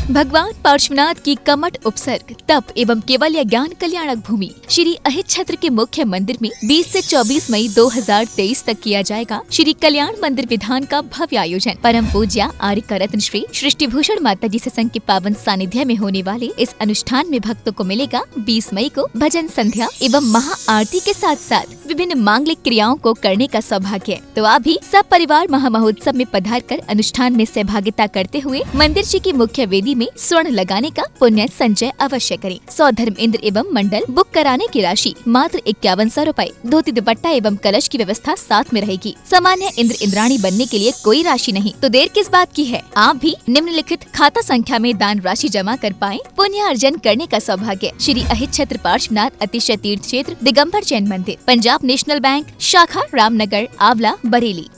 भगवान पार्श्वनाथ की कमठ उपसर्ग तप एवं केवल ज्ञान कल्याणक भूमि श्री अहित क्षेत्र के मुख्य मंदिर में 20 से 24 मई 2023 तक किया जाएगा श्री कल्याण मंदिर विधान का भव्य आयोजन। परम पूज्या आर्य रत्न श्री सृष्टि भूषण माता जी सत्संग के पावन सानिध्य में होने वाले इस अनुष्ठान में भक्तों को मिलेगा 20 मई को भजन संध्या एवं महाआरती के साथ साथ विभिन्न मांगलिक क्रियाओं को करने का सौभाग्य। तो आप भी सब परिवार महामहोत्सव में पधार कर अनुष्ठान में सहभागिता करते हुए मंदिर जी की मुख्य वेदी में स्वर्ण लगाने का पुण्य संचय अवश्य करें। सौधर्म इंद्र एवं मंडल बुक कराने की राशि मात्र 5100 रूपए। धोती दुपट्टा एवं कलश की व्यवस्था साथ में रहेगी। सामान्य इंद्र इंद्राणी बनने के लिए कोई राशि नहीं, तो देर किस बात की है। आप भी निम्नलिखित खाता संख्या में दान राशि जमा कर पाएं पुण्य अर्जन करने का सौभाग्य। श्री अहित क्षेत्र पार्श्वनाथ अतिशय तीर्थ क्षेत्र दिगंबर जैन मंदिर, पंजाब नेशनल बैंक, शाखा रामनगर, आंवला, बरेली।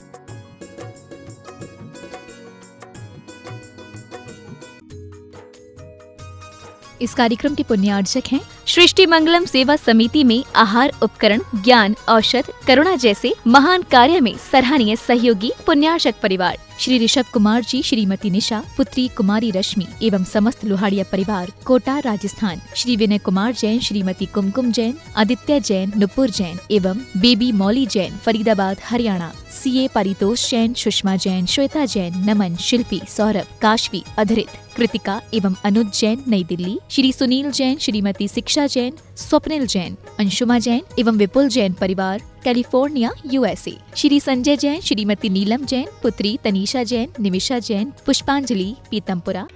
इस कार्यक्रम के पुण्यार्जक हैं सृष्टि मंगलम सेवा समिति में आहार उपकरण, ज्ञान, औषध, करुणा जैसे महान कार्य में सराहनीय सहयोगी पुण्यार्जक परिवार श्री ऋषभ कुमार जी, श्रीमती निशा, पुत्री कुमारी रश्मि एवं समस्त लोहाड़िया परिवार, कोटा, राजस्थान। श्री विनय कुमार जैन, श्रीमती कुमकुम जैन, आदित्य जैन, नुपुर जैन एवं बेबी मौली जैन, फरीदाबाद, हरियाणा। सीए परितोष जैन, सुषमा जैन, श्वेता जैन, नमन, शिल्पी, सौरभ, काशवी, अधरित, कृतिका एवं अनुज जैन, नई दिल्ली। श्री सुनील जैन, श्रीमती शिक्षा जैन, स्वप्निल जैन, अंशुमा जैन एवं विपुल जैन परिवार, कैलिफोर्निया, यूएसए। श्री संजय जैन, श्रीमती नीलम जैन, पुत्री तनीषा जैन, निमिषा जैन, पुष्पांजलि, पीतमपुरा।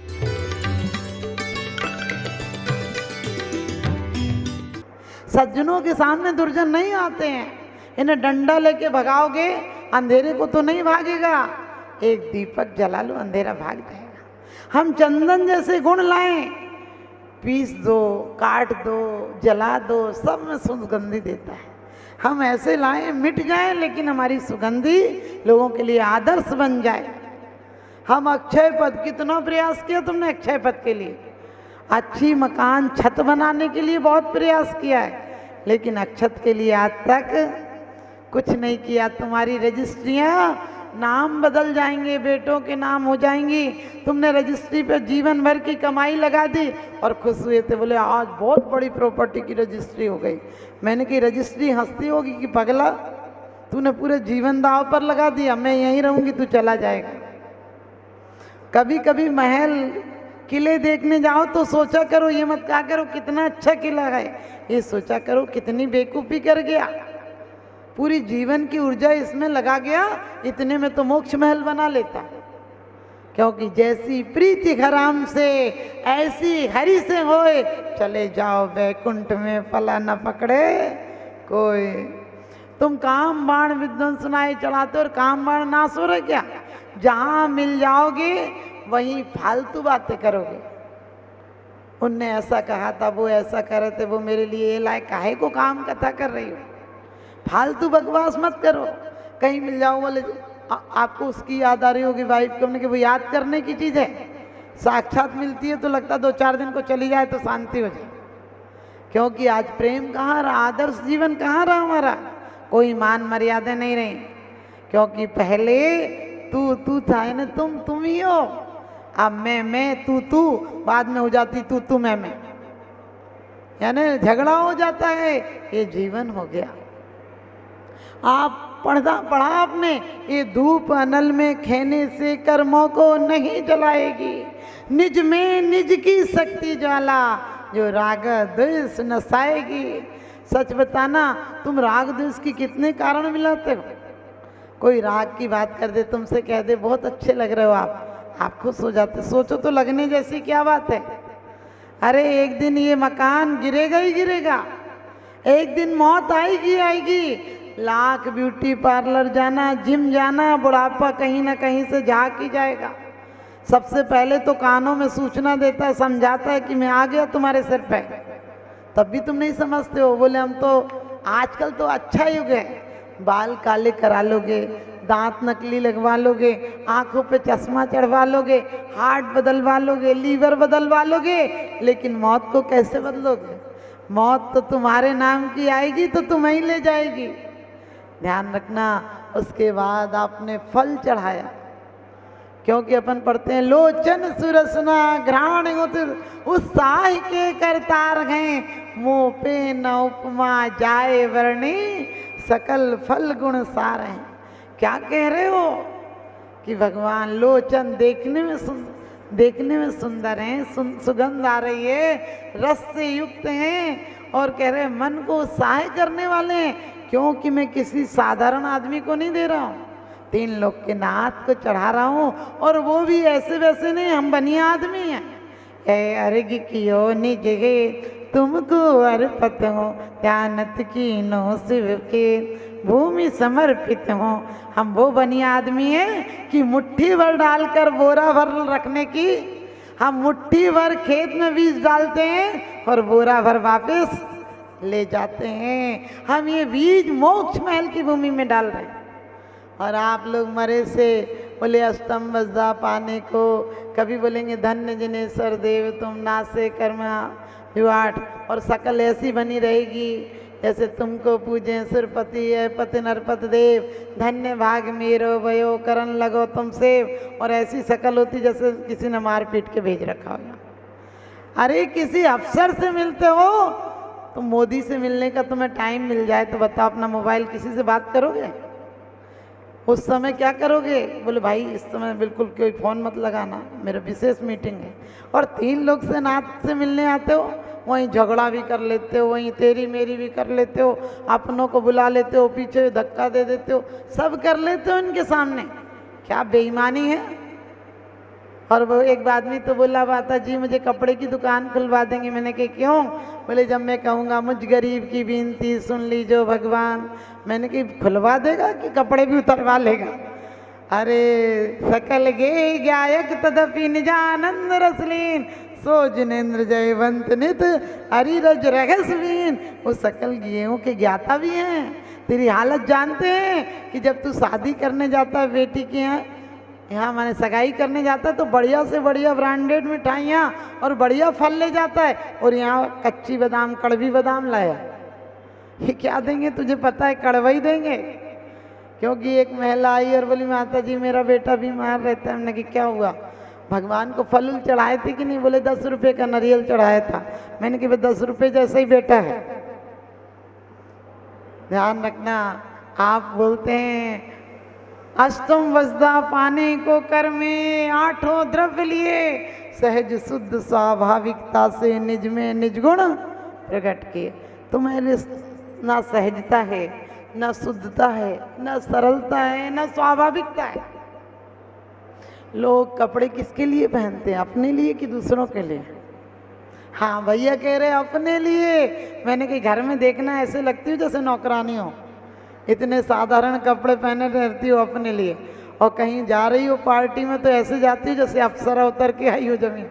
सज्जनों के सामने दुर्जन नहीं आते हैं। इन्हें डंडा लेके भगाओगे, अंधेरे को तो नहीं भागेगा। एक दीपक जला लो, अंधेरा भाग जाएगा। हम चंदन जैसे गुण लाएं, पीस दो, काट दो, जला दो, सब में सुगंधि देता है। हम ऐसे लाएं, मिट जाएं, लेकिन हमारी सुगंधि लोगों के लिए आदर्श बन जाए। हम अक्षय पद, कितना प्रयास किया तुमने अक्षय पद के लिए। अच्छी मकान छत बनाने के लिए बहुत प्रयास किया है, लेकिन अक्षत के लिए आज तक कुछ नहीं किया। तुम्हारी रजिस्ट्रियां नाम बदल जाएंगे, बेटों के नाम हो जाएंगी। तुमने रजिस्ट्री पे जीवन भर की कमाई लगा दी और खुश हुए थे, बोले आज बहुत बड़ी प्रॉपर्टी की रजिस्ट्री हो गई। मैंने कही रजिस्ट्री हंसती होगी कि पगला, तूने पूरे जीवन दांव पर लगा दिया। मैं यहीं रहूंगी, तू चला जाएगा। कभी कभी महल किले देखने जाओ तो सोचा करो, ये मत कहा करो कितना अच्छा किला है, ये सोचा करो कितनी बेवकूफ़ी कर गया। पूरी जीवन की ऊर्जा इसमें लगा गया, इतने में तो मोक्ष महल बना लेता। क्योंकि जैसी प्रीति हराम से ऐसी हरि से होए, चले जाओ बैकुंठ में फला न पकड़े कोई। तुम काम बाण विध्वंस सुनाए चढ़ाते और काम बाण नाश हो रहे क्या। जहाँ मिल जाओगे वहीं फालतू बातें करोगे। उनने ऐसा कहा था, वो ऐसा कर रहे थे, वो मेरे लिए ये लाए, काहे को काम कथा कर रही हो। फालतू बकवास मत करो। कहीं मिल जाओ, बोले आपको उसकी याद आ रही होगी वाइफ को, हमने कि वो याद करने की चीज़ है। साक्षात मिलती है तो लगता 2-4 दिन को चली जाए तो शांति हो जाए। क्योंकि आज प्रेम कहाँ रहा, आदर्श जीवन कहाँ रहा हमारा। कोई मान मर्यादा नहीं रही। क्योंकि पहले तू था, यानी तुम ही हो। अब मैं तू, बाद में हो जाती तू मैं, यानी झगड़ा हो जाता है। ये जीवन हो गया। आप पढ़ा आपने, ये धूप अनल में खेने से कर्मों को नहीं जलाएगी। निज में निज की शक्ति ज्वाला, जो राग द्वेष नसाएगी। सच बताना, तुम राग द्वेष की कितने कारण मिलाते हो। कोई राग की बात कर दे, तुमसे कह दे बहुत अच्छे लग रहे हो आप खुश हो जाते। सोचो तो लगने जैसी क्या बात है। अरे एक दिन ये मकान गिरेगा ही गिरेगा, एक दिन मौत आएगी। लाख ब्यूटी पार्लर जाना, जिम जाना, बुढ़ापा कहीं ना कहीं से झाँक ही जाएगा। सबसे पहले तो कानों में सूचना देता है, समझाता है कि मैं आ गया तुम्हारे सिर पे, तब भी तुम नहीं समझते हो। बोले हम तो आजकल तो अच्छा युग है, बाल काले करा लोगे, दांत नकली लगवा लोगे, आंखों पे चश्मा चढ़वा लोगे, हार्ट बदलवा लोगे, लीवर बदलवा लोगे, लेकिन मौत को कैसे बदलोगे। मौत तो तुम्हारे नाम की आएगी तो तुम्हें ही ले जाएगी। ध्यान रखना। उसके बाद आपने फल चढ़ाया, क्योंकि अपन पढ़ते हैं लोचन सुरसना घ्राण उत्साह के करतार गए, मुँह पे न उपमा जाए वर्णी सकल फल गुण सार हैं। क्या कह रहे हो कि भगवान लोचन देखने में सुंदर हैं, सुगंध आ रही है, रस से युक्त हैं, और कह रहे हैं मन को उत्साह करने वाले हैं, क्योंकि मैं किसी साधारण आदमी को नहीं दे रहा हूँ, 3 लोग के नाथ को चढ़ा रहा हूँ, और वो भी ऐसे वैसे नहीं, हम बनिया आदमी हैं। ऐ अर्घ कियो निज गे तुमको अर्पित हो, ध्यानत की नो शिव के भूमि समर्पित हो। हम वो बनिया आदमी हैं कि मुट्ठी भर डालकर बोरा भर रखने की, हम मुट्ठी भर खेत में बीज डालते हैं और बोरा भर वापस ले जाते हैं। हम ये बीज मोक्ष महल की भूमि में डाल रहे हैं, और आप लोग मरे से बोले अष्टम वज्दा पाने को, कभी बोलेंगे धन्य जिनेश्वर देव तुम नासे कर्मा विवाट, और सकल ऐसी बनी रहेगी जैसे तुमको पूजें सुरपति है पति नरपत देव, धन्य भाग मेरो भयो करन लगो तुम सेव, और ऐसी शकल होती जैसे किसी ने मार पीट के भेज रखा होगा। अरे किसी अफसर से मिलते हो तो मोदी से मिलने का तुम्हें टाइम मिल जाए तो बताओ, अपना मोबाइल किसी से बात करोगे? उस समय क्या करोगे? बोले भाई इस समय बिल्कुल कोई फ़ोन मत लगाना, मेरा विशेष मीटिंग है। और 3 लोग से नाथ से मिलने आते हो, वहीं झगड़ा भी कर लेते हो, वहीं तेरी मेरी भी कर लेते हो, अपनों को बुला लेते हो, पीछे धक्का दे देते हो, सब कर लेते हो इनके सामने। क्या बेईमानी है। और वो एक आदमी तो बोला बाता जी मुझे कपड़े की दुकान खुलवा देंगे। मैंने कहा क्यों? बोले जब मैं कहूँगा मुझ गरीब की विनती सुन लीजो भगवान। मैंने कहा खुलवा देगा कि कपड़े भी उतरवा लेगा? अरे सकल गे गायक तदपि निजानंद रसलीन, सो जिनेन्द्र जयवंत नित हरिरज रहस्वीन। वो सकल गेयों के ज्ञाता भी हैं, तेरी हालत जानते हैं कि जब तू शादी करने जाता है बेटी के यहाँ माने सगाई करने जाता है तो बढ़िया से बढ़िया ब्रांडेड मिठाइयाँ और बढ़िया फल ले जाता है, और यहाँ कच्ची बादाम कड़वी बादाम लाया। ये क्या देंगे तुझे पता है? कड़वा ही देंगे। क्योंकि एक महिला आई और बोली माता जी मेरा बेटा बीमार रहता है। हमने कहा क्या हुआ? भगवान को फल चढ़ाए थे कि नहीं? बोले 10 रुपये का नारियल चढ़ाया था। मैंने कहा 10 रुपये जैसा ही बेटा है। ध्यान रखना, आप बोलते हैं अष्टम वज्दा पाने को कर में 8 द्रव्य लिए, सहज शुद्ध स्वाभाविकता से निज में निज गुण प्रकट किए। तुम्हारे ना सहजता है, ना शुद्धता है, ना सरलता है, ना स्वाभाविकता है। लोग कपड़े किसके लिए पहनते हैं? अपने लिए कि दूसरों के लिए? हाँ भैया कह रहे अपने लिए। मैंने कहा घर में देखना ऐसे लगती हो जैसे नौकरानी हो, इतने साधारण कपड़े पहने रहती हो अपने लिए, और कहीं जा रही हो पार्टी में तो ऐसे जाती हो जैसे अप्सरा उतर के आई हो जमीन।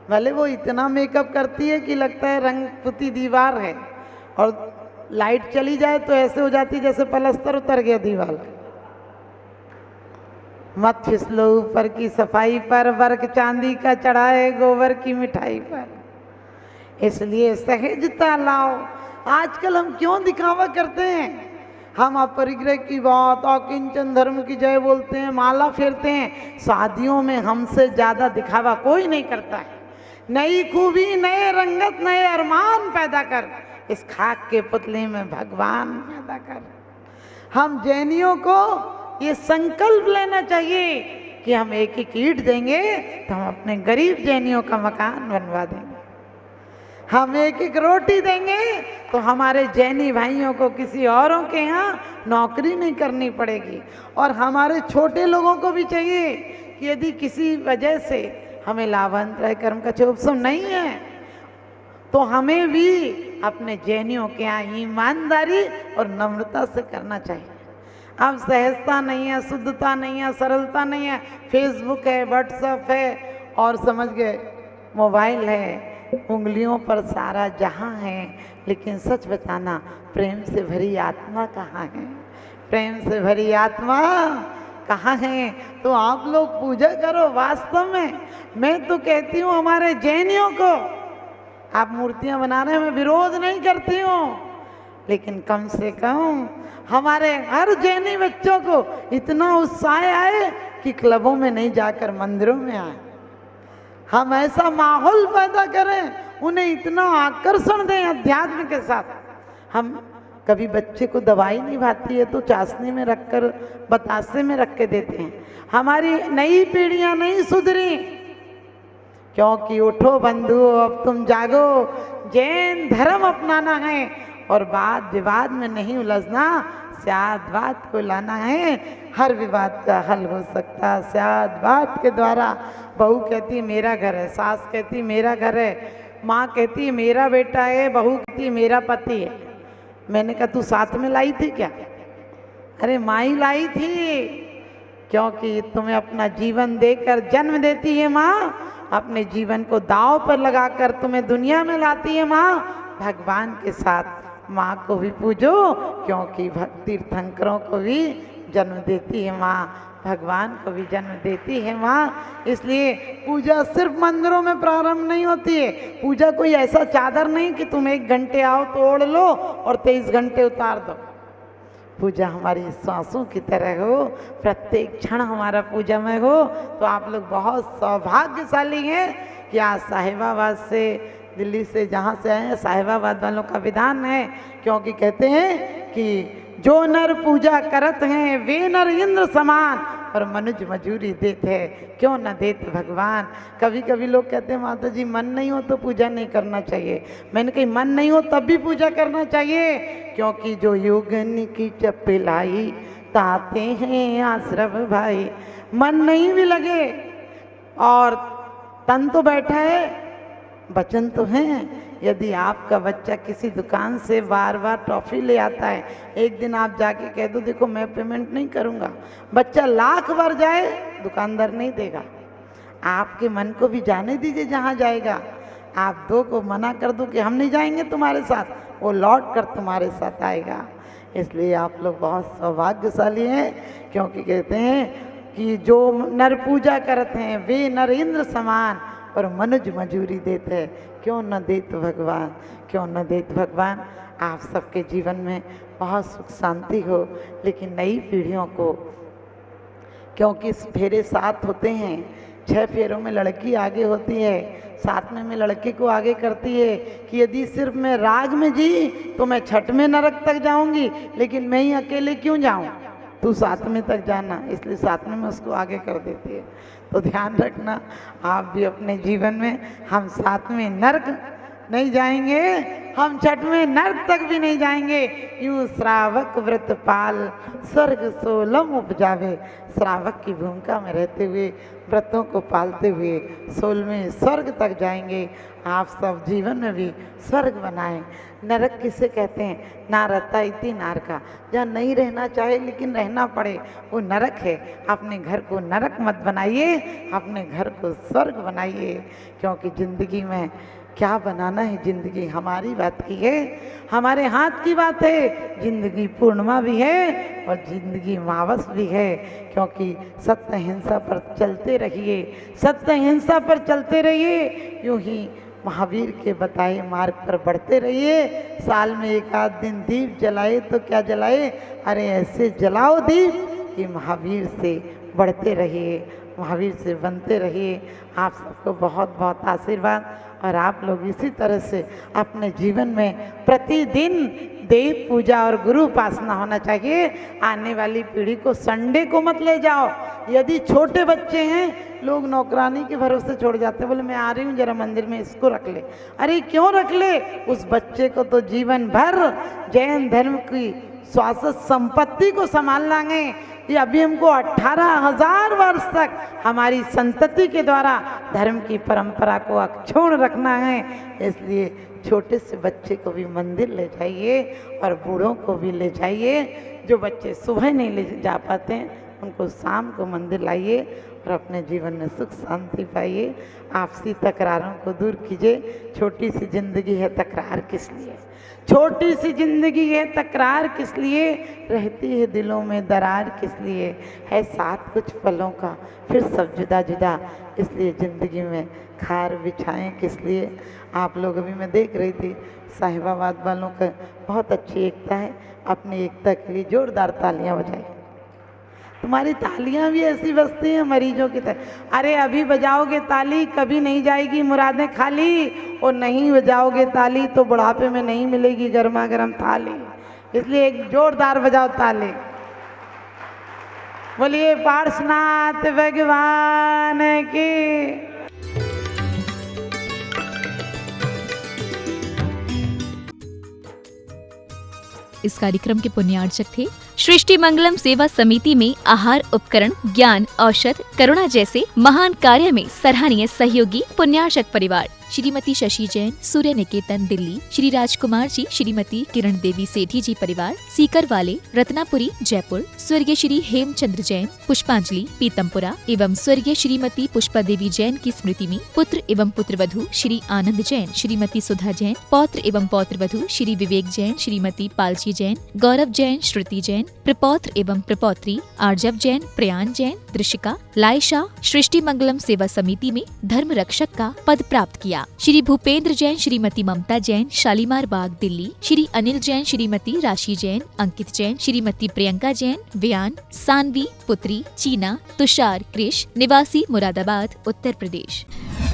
भले वो इतना मेकअप करती है कि लगता है रंग पुती दीवार है, और लाइट चली जाए तो ऐसे हो जाती है जैसे पलस्तर उतर गया दीवार। मत फिसलो ऊपर की सफाई पर, वर्क चांदी का चढ़ाए गोबर की मिठाई पर। इसलिए सहजता लाओ। आजकल हम क्यों दिखावा करते हैं? हम अपरिग्रह की बात और किंचन धर्म की जय बोलते हैं, माला फेरते हैं। शादियों में हमसे ज़्यादा दिखावा कोई नहीं करता है। नई खूबी, नए रंगत, नए अरमान पैदा कर, इस खाक के पुतले में भगवान पैदा कर। हम जैनियों को ये संकल्प लेना चाहिए कि हम एक एक ईंट देंगे तो हम अपने गरीब जैनियों का मकान बनवा देंगे। हम एक एक रोटी देंगे तो हमारे जैनी भाइयों को किसी औरों के यहाँ नौकरी नहीं करनी पड़ेगी। और हमारे छोटे लोगों को भी चाहिए कि यदि किसी वजह से हमें लाभांतर कर्म का उपशम नहीं है तो हमें भी अपने जैनियों के यहाँ ईमानदारी और नम्रता से करना चाहिए। अब सहजता नहीं है, शुद्धता नहीं है, सरलता नहीं है। फेसबुक है, व्हाट्सएप है, और समझ गए मोबाइल है, उंगलियों पर सारा जहां है, लेकिन सच बताना प्रेम से भरी आत्मा कहाँ है? प्रेम से भरी आत्मा कहाँ है? तो आप लोग पूजा करो। वास्तव में मैं तो कहती हूँ हमारे जैनियों को, आप मूर्तियां बनाने में विरोध नहीं करती हूँ, लेकिन कम से कम हमारे हर जैनी बच्चों को इतना उत्साह आए कि क्लबों में नहीं जाकर मंदिरों में आए। हम ऐसा माहौल पैदा करें, उन्हें इतना आकर्षण दें अध्यात्म के साथ। हम कभी बच्चे को दवाई नहीं भाती है तो चाशनी में रखकर बतासे में रख के देते हैं। हमारी नई पीढ़ियां नहीं सुधरी, क्योंकि उठो बंधु अब तुम जागो, जैन धर्म अपनाना है और वाद विवाद में नहीं उलझना, स्यादवाद को लाना है। हर विवाद का हल हो सकता स्यादवाद के द्वारा। बहू कहती है मेरा घर है, सास कहती मेरा घर है, माँ कहती मेरा बेटा है, बहू कहती मेरा पति है। मैंने कहा तू साथ में लाई थी क्या? अरे माँ ही लाई थी, क्योंकि तुम्हें अपना जीवन देकर जन्म देती है माँ, अपने जीवन को दांव पर लगाकर तुम्हें दुनिया में लाती है माँ। भगवान के साथ माँ को भी पूजो, क्योंकि तीर्थंकरों को भी जन्म देती है माँ, भगवान को भी जन्म देती है माँ। इसलिए पूजा सिर्फ मंदिरों में प्रारंभ नहीं होती है। पूजा कोई ऐसा चादर नहीं कि तुम 1 घंटे आओ तो ओढ़ लो और 23 घंटे उतार दो। पूजा हमारी सांसों की तरह हो, प्रत्येक क्षण हमारा पूजामय हो। तो आप लोग बहुत सौभाग्यशाली हैं कि आज साहिबाबाद से, दिल्ली से, जहाँ से आए हैं, साहिबाबाद वालों का विधान है, क्योंकि कहते हैं कि जो नर पूजा करत हैं वे नर इंद्र समान, और मनुज मजूरी देते हैं क्यों न देते भगवान। कभी कभी लोग कहते हैं माता जी मन नहीं हो तो पूजा नहीं करना चाहिए। मैंने कही मन नहीं हो तब भी पूजा करना चाहिए, क्योंकि जो योगन की चप्पलाई ताते हैं आश्रम भाई। मन नहीं भी लगे और तन तो बैठा है, वचन तो हैं। यदि आपका बच्चा किसी दुकान से बार बार टॉफ़ी ले आता है, एक दिन आप जाके कह दो देखो मैं पेमेंट नहीं करूँगा, बच्चा लाख बार जाए दुकानदार नहीं देगा। आपके मन को भी जाने दीजिए जहाँ जाएगा। आप 2 को मना कर दो कि हम नहीं जाएंगे तुम्हारे साथ, वो लौट कर तुम्हारे साथ आएगा। इसलिए आप लोग बहुत सौभाग्यशाली हैं, क्योंकि कहते हैं कि जो नर पूजा करते हैं वे नर इंद्र समान, और मनुज मजूरी देते हैं क्यों न देत भगवान, क्यों न देत भगवान। आप सबके जीवन में बहुत सुख शांति हो, लेकिन नई पीढ़ियों को, क्योंकि फेरे 7 होते हैं, 6 फेरों में लड़की आगे होती है, 7वें में लड़के को आगे करती है कि यदि सिर्फ मैं राग में जी तो मैं 6वें नरक तक जाऊंगी, लेकिन मैं ही अकेले क्यों जाऊं, तू 7वें तक जाना। इसलिए 7वें में उसको आगे कर देती है। तो ध्यान रखना आप भी अपने जीवन में, हम 7वें नरक नहीं जाएंगे, हम 6वें नरक तक भी नहीं जाएंगे। यूँ श्रावक व्रत पाल स्वर्ग सोलम उपजावे। श्रावक की भूमिका में रहते हुए, व्रतों को पालते हुए 16वें स्वर्ग तक जाएंगे। आप सब जीवन में भी स्वर्ग बनाएं। नरक किसे कहते हैं? नारता इति नारका, जहाँ नहीं रहना चाहे लेकिन रहना पड़े वो नरक है। अपने घर को नरक मत बनाइए, अपने घर को स्वर्ग बनाइए, क्योंकि ज़िंदगी में क्या बनाना है, ज़िंदगी हमारी बात की है, हमारे हाथ की बात है। ज़िंदगी पूर्णिमा भी है और ज़िंदगी मावस भी है, क्योंकि सत्य हिंसा पर चलते रहिए, सत्य हिंसा पर चलते रहिए। यूँ ही महावीर के बताए मार्ग पर बढ़ते रहिए। साल में 1 आध दिन दीप जलाए तो क्या जलाए, अरे ऐसे जलाओ दीप कि महावीर से बढ़ते रहिए, महावीर से बनते रहिए। आप सबको बहुत बहुत आशीर्वाद, और आप लोग इसी तरह से अपने जीवन में प्रतिदिन देव पूजा और गुरु उपासना होना चाहिए। आने वाली पीढ़ी को संडे को मत ले जाओ। यदि छोटे बच्चे हैं, लोग नौकरानी के भरोसे छोड़ जाते, बोले मैं आ रही हूँ जरा मंदिर में, इसको रख ले। अरे क्यों रख ले? उस बच्चे को तो जीवन भर जैन धर्म की शाश्वत संपत्ति को संभालना है। ये अभी हमको 18,000 वर्ष तक हमारी संतति के द्वारा धर्म की परंपरा को अक्षुण्ण रखना है। इसलिए छोटे से बच्चे को भी मंदिर ले जाइए और बूढ़ों को भी ले जाइए। जो बच्चे सुबह नहीं ले जा पाते हैं उनको शाम को मंदिर लाइए और अपने जीवन में सुख शांति पाइए। आपसी तकरारों को दूर कीजिए। छोटी सी जिंदगी है, तकरार किस लिए? छोटी सी जिंदगी है, तकरार किस लिए? रहती है दिलों में दरार किस लिए? है साथ कुछ पलों का, फिर सब जुदा जुदा, इसलिए ज़िंदगी में खार बिछाएं किस लिए? आप लोग, अभी मैं देख रही थी साहिबाबाद वालों का बहुत अच्छी एकता है। अपनी एकता के लिए जोरदार तालियां बजाएं। तुम्हारी तालियां भी ऐसी बजती हैं मरीजों की तरह। अरे अभी बजाओगे ताली कभी नहीं जाएगी मुरादें खाली, और नहीं बजाओगे ताली तो बुढ़ापे में नहीं मिलेगी गर्मा गर्म थाली। इसलिए एक जोरदार बजाओ ताली। बोलिए पार्श्वनाथ भगवान की। इस कार्यक्रम के पुण्यार्चक थे सृष्टि मंगलम सेवा समिति में आहार उपकरण, ज्ञान, औषध, करुणा जैसे महान कार्य में सराहनीय सहयोगी पुण्यार्चक परिवार श्रीमती शशि जैन, सूर्य निकेतन दिल्ली, श्री राजकुमार जी, श्रीमती किरण देवी सेठी जी परिवार सीकर वाले, रत्नापुरी जयपुर, स्वर्गीय श्री हेमचंद्र जैन, पुष्पांजलि पीतमपुरा एवं स्वर्गीय श्रीमती पुष्पा देवी जैन की स्मृति में पुत्र एवं पुत्रवधू श्री आनंद जैन, श्रीमती सुधा जैन, पौत्र एवं पौत्रवधू श्री विवेक जैन, श्रीमती पालची जैन, गौरव जैन, श्रुति जैन, प्रपौत्र एवं प्रपौत्री आर्जव जैन, प्रयान जैन, दृशिका, लायशा सृष्टि मंगलम सेवा समिति में धर्म रक्षक का पद प्राप्त किया। श्री भूपेंद्र जैन, श्रीमती ममता जैन, शालीमार बाग दिल्ली, श्री अनिल जैन, श्रीमती राशि जैन, अंकित जैन, श्रीमती प्रियंका जैन, व्यान, सानवी पुत्री, चीना, तुषार कृष, निवासी मुरादाबाद उत्तर प्रदेश।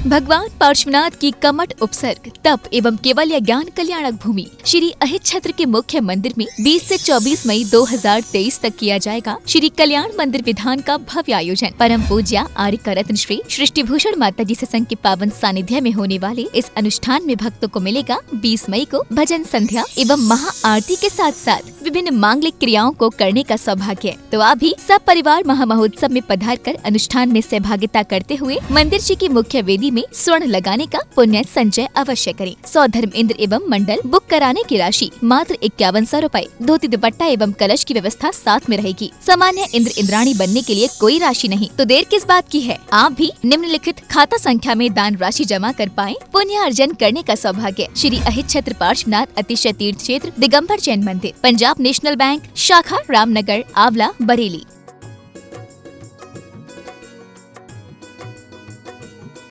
भगवान पार्श्वनाथ की कमठ उपसर्ग, तप एवं केवल्य ज्ञान कल्याणक भूमि श्री अहिच्छत्र के मुख्य मंदिर में 20 से 24 मई 2023 तक किया जाएगा श्री कल्याण मंदिर विधान का भव्य आयोजन। परम पूज्या आर्य रत्न श्री सृष्टि भूषण माता जी सत्संग के पावन सानिध्य में होने वाले इस अनुष्ठान में भक्तों को मिलेगा 20 मई को भजन संध्या एवं महा आरती के साथ साथ विभिन्न मांगलिक क्रियाओं को करने का सौभाग्य। तो आप भी सब परिवार महा महोत्सव में पधार कर अनुष्ठान में सहभागिता करते हुए मंदिर जी की मुख्य वेदी में स्वर्ण लगाने का पुण्य संचय अवश्य करें। सौधर्म इंद्र एवं मंडल बुक कराने की राशि मात्र 5100 रूपए। धोती दुपट्टा एवं कलश की व्यवस्था साथ में रहेगी। सामान्य इंद्र इंद्राणी बनने के लिए कोई राशि नहीं, तो देर किस बात की है। आप भी निम्नलिखित खाता संख्या में दान राशि जमा कर पाएं पुण्य अर्जन करने का सौभाग्य। श्री अहिच्छत्र पार्श्वनाथ अतिशय तीर्थ क्षेत्र दिगंबर जैन मंदिर, पंजाब नेशनल बैंक शाखा रामनगर आंवला बरेली।